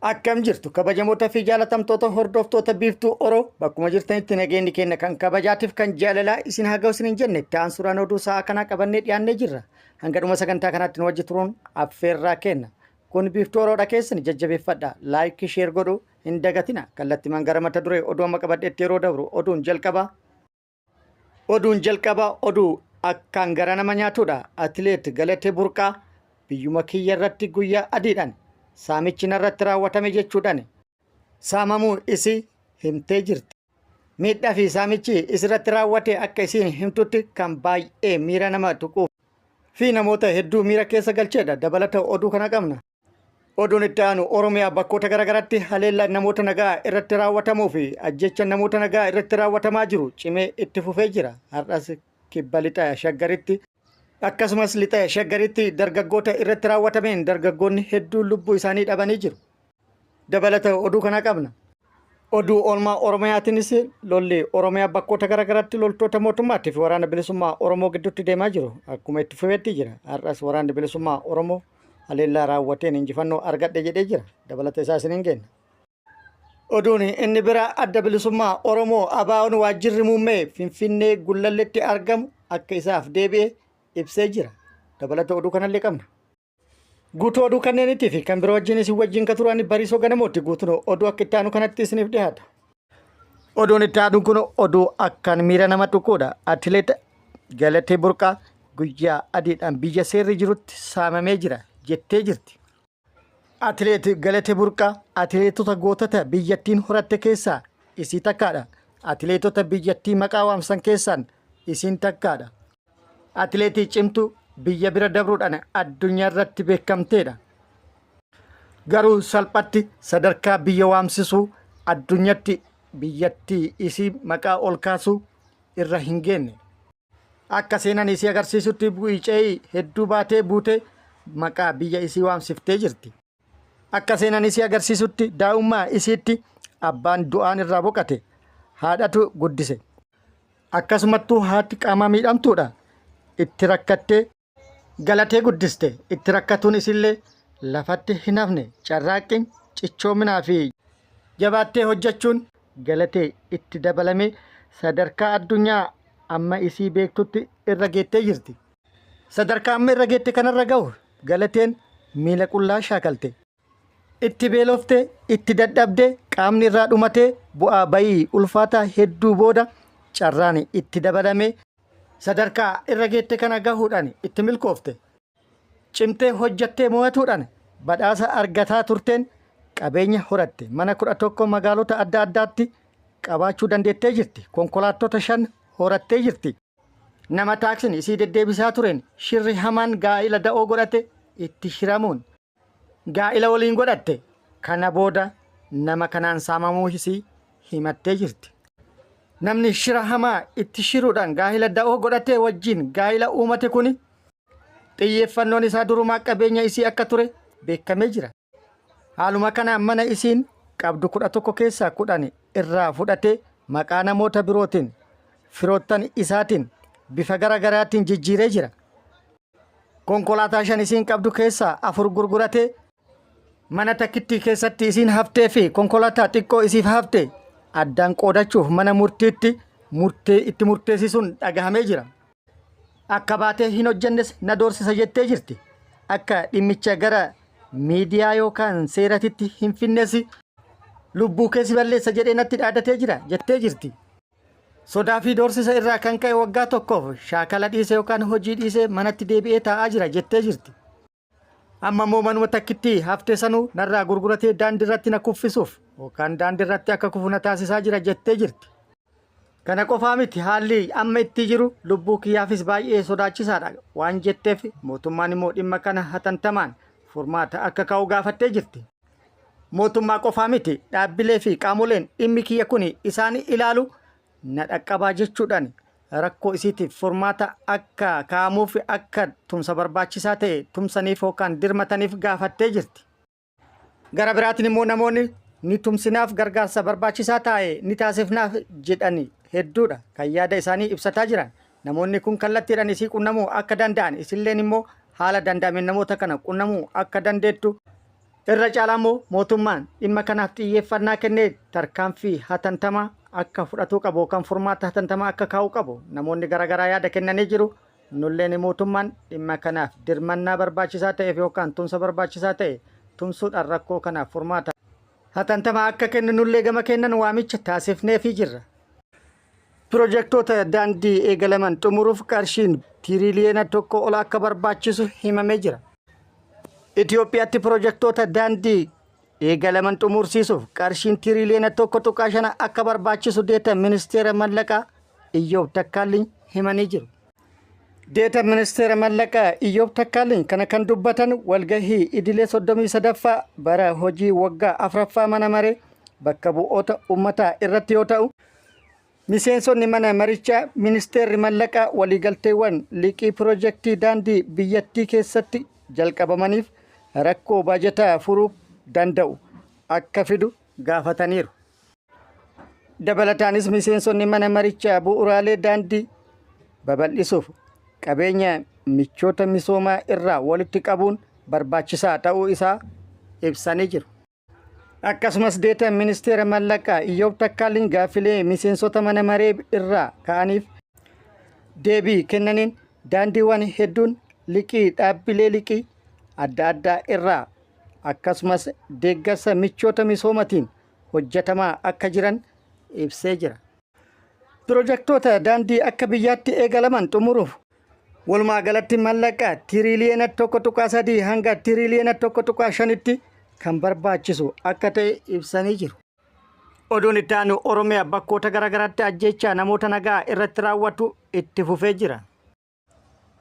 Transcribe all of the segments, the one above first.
Akkam jirtu kabajamoota fi jaalatamtoota hordoftoota biiftuu Oroo bakkuma jirtanitti nageenyi keenya kan kabajaatiif kan jaalalaa isin haa ga'u isiniin jenne ta'an suuraan oduu sa'a kanaa qabannee dhiyaannee jirra. Hanga dhuma sagantaa kanaatti nu wajji turuun affeerraa kenna. Kun biiftuu Oroodha keessan jajjabeeffadha. Laayikii sheer godhuu hin dagatina. Kallattiimaan gara mata duree oduu amma qabadheetti yeroo dabru oduun jalqabaa oduu akkaan gara nama nyaatudha. Atileet Galatee Burqaa biyyuma kiyya irratti guyyaa adiidhaan saamichi narratti raawwatame jechuudhaan saamamuu isii himtee jirti. Miidhaa fi saamichi isirratti raawwate akka isiin himtutti kan baay'ee miira nama tuquuf fi namoota hedduu miira keessa galcheedha. Dabalata oduu kana qabna. Oduun itti aanu Oromiyaa bakkoota garaagaraatti haleellaa namoota nagaa irratti raawwatamuu fi ajjecha namoota nagaa irratti raawwatamaa jiru cimee itti fufee jira. Har'as kibba lixa shaggaritti akkasumas lixa shaggaritti dargaggoota irratti raawwatameen dargaggoonni hedduun lubbuu isaanii dhabanii jiru. Dabalata oduu kana qabna. Oduu oolmaa Oromiyaatiinis lolli Oromiyaa bakkoota garaagaraatti loltoota mootummaatti fi waraana bilisummaa Oromoo gidduutti deemaa jiru. Akkuma itti fufeetti jira. Har'as waraanni bilisummaa Oromoo haleellaa raawwateen injifannoo argadhe jedhee jira. Dabalata isaa isiniin kenna. Oduun inni biraa adda bilisummaa Oromoo ABO'n waajjirri muummee Finfinnee Gullalleetti argamu akka isaaf deebi'ee ibsee jira. Dabalata oduu kanallee qabna. Guutuu oduu kanneenitii fi kan biroo wajjin kan turan Bariisoo Ganamooti. Guutuun oduu akka itti aanu kanatti isiniif dhiyaata. Oduun itti aanu kun oduu akkaan miira nama tuquudha. Atileet Galatee Burqaa guyyaa adiidhaan biyya seerri jirutti saamamee jira jettee jirti. Atileet Galatee Burqaa atileetota gootota biyyattiin horatte keessaa isii takkaadha. Atileetota biyyattii maqaa waamsan keessaan isiin takkaadha. Atileetii cimtuu biyya bira dabruudhaan addunyaa irratti beekamteedha. Garuu salphatti sadarkaa biyya waamsisuu addunyaatti biyyattii isii maqaa ol kaasuu irra hin geenne. Akka seenaan isii agarsiisutti bu'ii hedduu baatee buutee maqaa biyya isii waamsiftee jirti. Akka seenaan isii agarsiisutti daa'ummaa isiitti abbaan du'aan irraa boqate haadhatu guddise. Akkasumattuu haati qaama miidhamtuudha. Itti rakkattee galatee guddiste. Itti rakkatuun isillee lafatti hin hafne carraaqqiin cichoominaa fi jabaattee hojjechuun galatee itti dabalamee sadarkaa addunyaa amma isii beektutti irra geettee jirti. Sadarkaa amma irra geette kanarra ga'u galateen miila qullaa shaakalte. Itti beeloftee itti dadhabdee qaamni irraa dhumatee bu'aa bayii ulfaataa hedduu booda carraan itti dabalamee sadarkaa irra geette kana gahuudhaan itti milkoofte. Cimtee hojjattee mo'atuudhaan badhaasa argataa turteen qabeenya horatte. Mana 11 magaalota adda addaatti qabaachuu dandeettee jirti. Konkolaattota 5 horattee jirti. Nama taaksiin isii deddeebisaa tureen shirri hamaan gaa'ila da'oo godhate itti shiramuun gaa'ila waliin godhatte. Kana booda nama kanaan saamamuu isii himattee jirti. Namni shira hamaa itti shiruudhaan gaa'ila da'oo godhatee wajjin gaa'ila uumate kuni xiyyeeffannoon isaa durumaa qabeenya isii akka ture beekamee jira. Haaluma kanaan mana isiin qabdu 11 keessaa 10 irraa fudhatee maqaa namoota birootiin firoottan isaatiin bifa garaagaraatiin jijjiiree jira. Konkolaataa 5 isiin qabdu keessaa 4 gurguratee mana takkittii keessatti isiin haftee fi konkolaataa xiqqoo isiif hafte addaan qoodachuuf mana murtiitti itti murteessisuun dhagahamee jira. Akka baatee hin hojjennes na doorsisa jettee jirti. Akka dhimmicha gara miidiyaa yookaan seeratitti hin finnes lubbuu keessi balleessa jedhee natti dhaadatee jira jettee jirti. Sodaa fi doorsisa irraa kan ka'e waggaa tokkoof shaakala dhiisee yookaan hojii dhiisee manatti deebi'ee taa'aa jira jettee jirti. Amma immoo manuma takkittii haftee sanuu narraa gurguratee daandii irratti na kuffisuuf yookaan daandii irratti akka kufu na taasisaa jira jettee jirti. Kana qofaa miti haalli amma itti jiru lubbuu kiyyaafis baay'ee sodaachisaadha waan jetteef mootummaan immoo dhimma kana hatantamaan furmaata akka kaa'u gaafattee jirti. Mootummaa qofaa miti dhaabbilee fi qaamoleen dhimmi kiyya kun isaan ilaalu na dhaqqabaa jechuudhaan rakkoo isiitiif furmaata akka kaa'amuuf akka tumsa barbaachisaa ta'e tumsaniif yookaan dirmataniif gaafattee jirti. Gara biraatiin immoo namoonni ni tumsinaaf gargaarsa barbaachisaa ta'e ni taasifnaaf jedhanii hedduudha kan yaada isaanii ibsataa jiran. Namoonni kun kallattiidhaan isii qunnamuu akka danda'an isilleen immoo haala danda'ameen namoota kana qunnamuu akka dandeettu Irra caalaa immoo mootummaan dhimma kanaaf xiyyeeffannaa kennee tarkaanfii hatattamaa akka fudhatuu qabu kan furmaata hatattamaa akka kaa'uu qabu namoonni garaagaraa yaada kennanii jiru. Nulleen mootummaan dhimma kanaaf dirmannaa barbaachisaa ta'eef yookaan tumsa barbaachisaa ta'e tumsuudhaan rakkoo kanaaf furmaata hatattamaa akka kennu nullee gama kennan waamicha taasifneefii jirra. Pirojektoota daandii eegalaman xumuruuf qarshiin tiriliyoona 1 ol akka barbaachisu himamee jira. Itoophiyaatti pirojektoota daandii eegalaman xumursiisuuf qarshiin tiriliyoona 1.5 akka barbaachisu deeta ministeera mallaqaa Iyyoob Takkaalliin himanii jiru. Deeta ministeera mallaqaa Iyyoob Takkaalliin kana kan dubbatan walgahii idilee 33ffaa bara hojii waggaa 4ffaa mana maree bakka bu'oota uummataa irratti yoo ta'u, miseensonni mana marichaa ministeerri mallaqaa waliigalteewwan liqii pirojektii daandii biyyattii keessatti jalqabamaniif rakkoo baajataa furuu danda'u akka fidu gaafataniiru. Dabalataanis miseensonni mana marichaa bu'uuraalee daandii babal'isuuf qabeenya michoota misoomaa irraa walitti qabuun barbaachisaa ta'uu isaa ibsanii jiru. Akkasumas deeta ministeera mallaqaa Iyyoob Takkaalliin gaaffilee miseensota mana maree irraa ka'aniif deebii kennaniin daandiiwwan hedduun liqii dhaabbilee liqii adda addaa irraa akkasumas deeggarsa michoota misoomatiin hojjetamaa akka jiran ibsee jira. Pirojektoota daandii akka biyyaatti eegalaman xumuruuf walumaa galatti mallaqaa tiriliyoona 1.3 hanga tiriliyoona 1.5tti kan barbaachisu akka ta'e ibsanii jiru. Oduun itti aanu Oromiyaa bakkoota garaagaraatti ajjeechaa namoota nagaa irratti raawwatu itti fufee jira.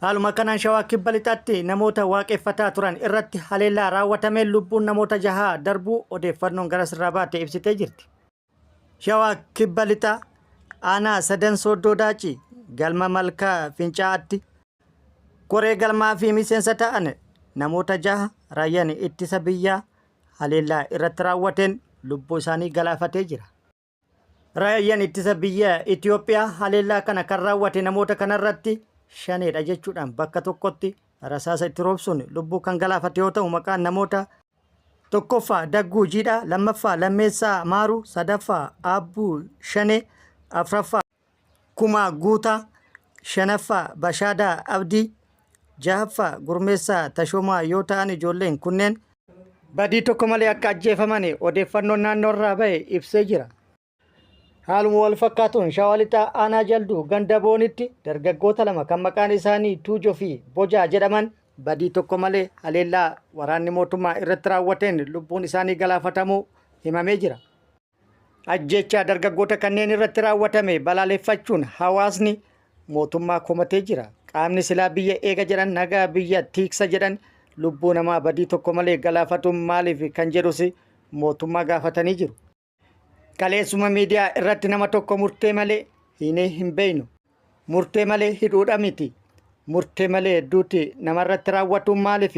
Haaluma kanaan Shawaa Kibba Lixaatti namoota waaqeffataa turan irratti haleellaa raawwatamee lubbuun namoota 6 darbuu odeeffannoon gara sirraa baate ibsitee jirti. Shawaa Kibba Lixaa aanaa Sadan Sooddoo Daacii galma Malkaa Fincaa'aatti koree galmaa fi miseensa ta'an namoota 6 raayyaan ittisa biyyaa haleellaa irratti raawwateen lubbuu isaanii galaafatee jira. Raayyaan ittisa biyyaa Itoophiyaa haleellaa kana kan raawwate namoota kanarratti shaneedha jechuudhaan bakka tokkotti rasaasa itti roobsuun lubbuu kan galaafate yoo ta'u, maqaan namoota tokkoffaa Dagguu Jiidhaa, lammaffaa Lammeessaa Maaruu, sadaffaa Aabbuu Shanee, afraffaa Kumaa Guutaa, shanaffaa Bashaadaa Abdii, jahaffaa Gurmeessaa Tashoomaa yoo ta'an ijoolleen kunneen badii tokko malee akka ajjeefaman odeeffannoon naannoo irraa bahe ibsee jira. Haaluma wal fakkaatuun Shawaa Lixaa aanaa Jalduu ganda Boonitti dargaggoota 2 kan maqaan isaanii Tuujoo fi Bojaa jedhaman badii tokko malee haleellaa waraanni mootummaa irratti raawwateen lubbuun isaanii galaafatamuu himamee jira. Ajjeechaa dargaggoota kanneen irratti raawwatame balaaleffachuun hawaasni mootummaa komatee jira. Qaamni silaa biyya eega jedhan nagaa biyya tiiksa jedhan lubbuu namaa badii tokko malee galaafatuun maaliif kan jedhus mootummaa gaafatanii jiru. Kaleessuma miidiyaa irratti nama tokko murtee malee hiinee hin beeynu. Murtee malee hidhuudha miti. Murtee malee duuti namarratti raawwatuun maaliif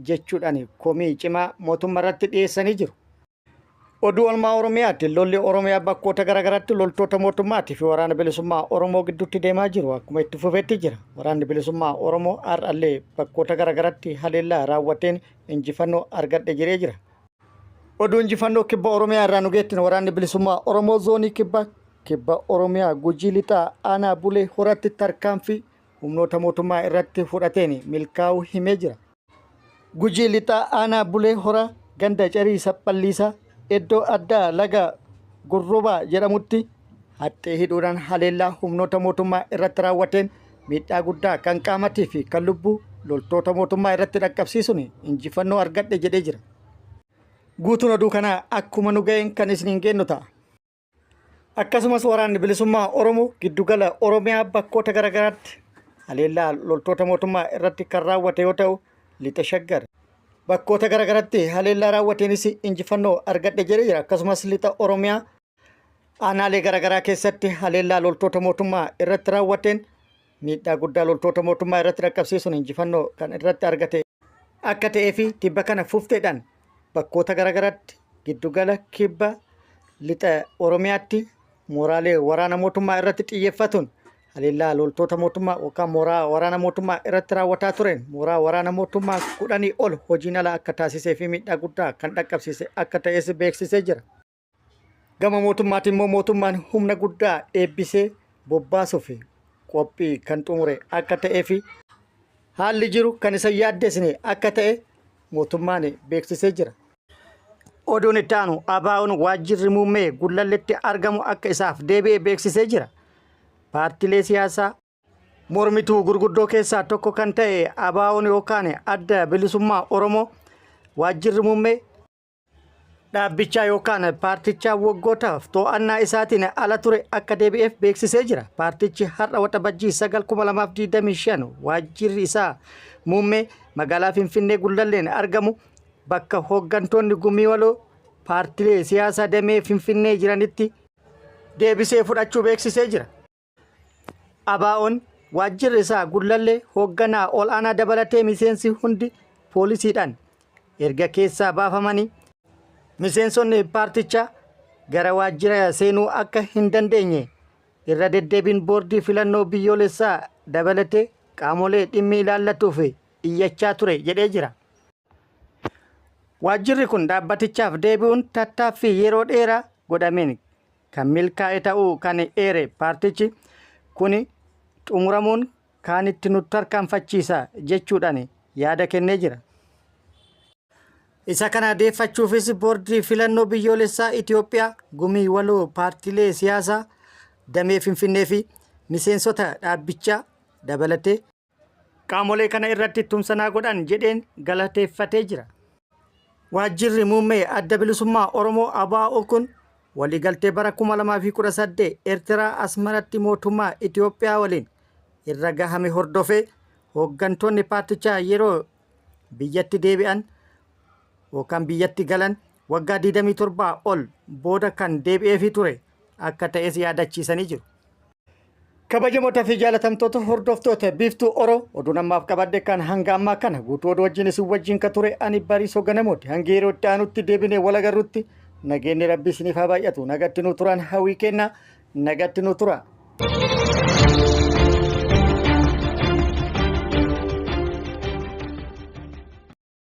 jechuudhaan komii cimaa mootummaa irratti dhiyeessanii jiru. Oduu olmaa Oromiyaatti lolli Oromiyaa bakkoota garaagaraatti loltoota mootummaatii fi waraana bilisummaa Oromoo gidduutti deemaa jiru akkuma itti fufeetti jira. Waraanni bilisummaa Oromoo har'allee bakkoota garaagaraatti haleellaa raawwateen injifannoo argadhe jiree jira. Oduu injifannoo kibba Oromiyaa irraa nu geettin waraanni bilisummaa Oromoo zoonii kibba Oromiyaa Gujii Lixaa aanaa Bulee Horatti tarkaanfii humnoota mootummaa irratti fudhateen milkaa'uu himee jira. Gujii Lixaa aanaa Bulee Hora ganda Carii Saphaliisaa iddoo addaa laga Gurrubaa jedhamutti haxxee hidhuudhaan haleellaa humnoota mootummaa irratti raawwateen miidhaa guddaa kan qaamatii fi kan lubbuu loltoota mootummaa irratti dhaqqabsiisuun injifannoo argadhe jedhee jira. Guutuun oduu kanaa akkuma nu ga'een kan isiniin geennu ta'a. Akkasumas waraanni bilisummaa Oromoo giddugala Oromiyaa bakkoota garaagaraatti haleellaa loltoota mootummaa irratti kan raawwate yoo ta'u, lixa Shaggar bakkoota garaagaraatti haleellaa raawwateenis injifannoo argadhe jedhee jira. Akkasumas lixa Oromiyaa aanaalee garaagaraa keessatti haleellaa loltoota mootummaa irratti raawwateen miidhaa guddaa loltoota mootummaa irratti dhaqqabsiisuun injifannoo kan irratti argate akka ta'ee fi tibba kana fufteedhaan bakkoota garaagaraatti giddugala kibba lixa Oromiyaatti mooraalee waraana mootummaa irratti xiyyeeffatuun haleellaa loltoota mootummaa yookaan mooraa waraana mootummaa irratti raawwataa tureen mooraa waraana mootummaa 10 ol hojiin ala akka taasisee fi miidhaa guddaa kan dhaqqabsiise akka ta'es beeksisee jira. Gama mootummaatiin immoo mootummaan humna guddaa eebbisee bobbaasuu fi qophii kan xumure akka ta'ee fi haalli jiru kan isa yaaddesne akka ta'e mootummaan beeksisee jira. Oduun itti aanu ABO'n waajjirri muummee Gullalleetti argamu akka isaaf deebi'ee beeksisee jira. Paartiilee siyaasaa mormituu gurguddoo keessaa tokko kan ta'e ABO'n yookaan Adda Bilisummaa Oromoo waajjirri muummee dhaabbichaa yookaan paartichaa waggootaaf to'annaa isaatiin ala ture akka deebi'eef beeksisee jira. Paartichi har'a waxabajjii 9/2025 waajjirri isaa muummee magaalaa Finfinnee Gullalleen argamu bakka hooggantoonni gumii waloo paartiilee siyaasaa damee Finfinnee jiranitti deebisee fudhachuu beeksisee jira. ABO'n waajjirri isaa Gullallee hoogganaa ol aanaa dabalatee miseensi hundi poolisiidhaan erga keessaa baafamanii miseensonni paartichaa gara waajjira seenuu akka hin dandeenye irra deddeebiin boordii filannoo biyyoolessaa dabalatee qaamolee dhimmi ilaallatuuf iyyachaa ture jedhee jira. Waajjirri kun dhaabbatichaaf deebi'uun tattaaffii yeroo dheeraa godhameen kan milkaa'e ta'uu kan eere paartichi kun xumuramuun kan itti nu tarkaanfachiisa jechuudhaan yaada kennee jira. Isa kana deeffachuufis boordii filannoo biyyoolessaa Itoophiyaa gumii waloo paartiilee siyaasaa damee Finfinnee fi miseensota dhaabbichaa dabalatee qaamolee kana irratti tumsa godhan jedheen galateeffatee jira. Waajjirri muummee Adda Bilisummaa Oromoo ABO kun waliigaltee bara 2018 Eertiraa Asmaratti mootummaa Itoophiyaa waliin irra gahame hordofee hooggantoonni paartichaa yeroo biyyatti deebi'an yookaan biyyatti galan waggaa 27 ol booda kan deebi'eefii ture akka ta'es yaadachiisanii jiru. Kabajamoota fi jaalatamtoota hordoftoota biiftuu Oromoo oduu ammaaf qabadde kan hanga ammaa kana guutuu oduu wajjin isin wajjin ka ture ani Bariisoo Ganamooti. Hanga yeroo itti aanutti deebinee wal agarrutti nageenyi Rabbii isiniif haa baay'atu. Nagatti nu turan hawwii kenna nagatti nu tura.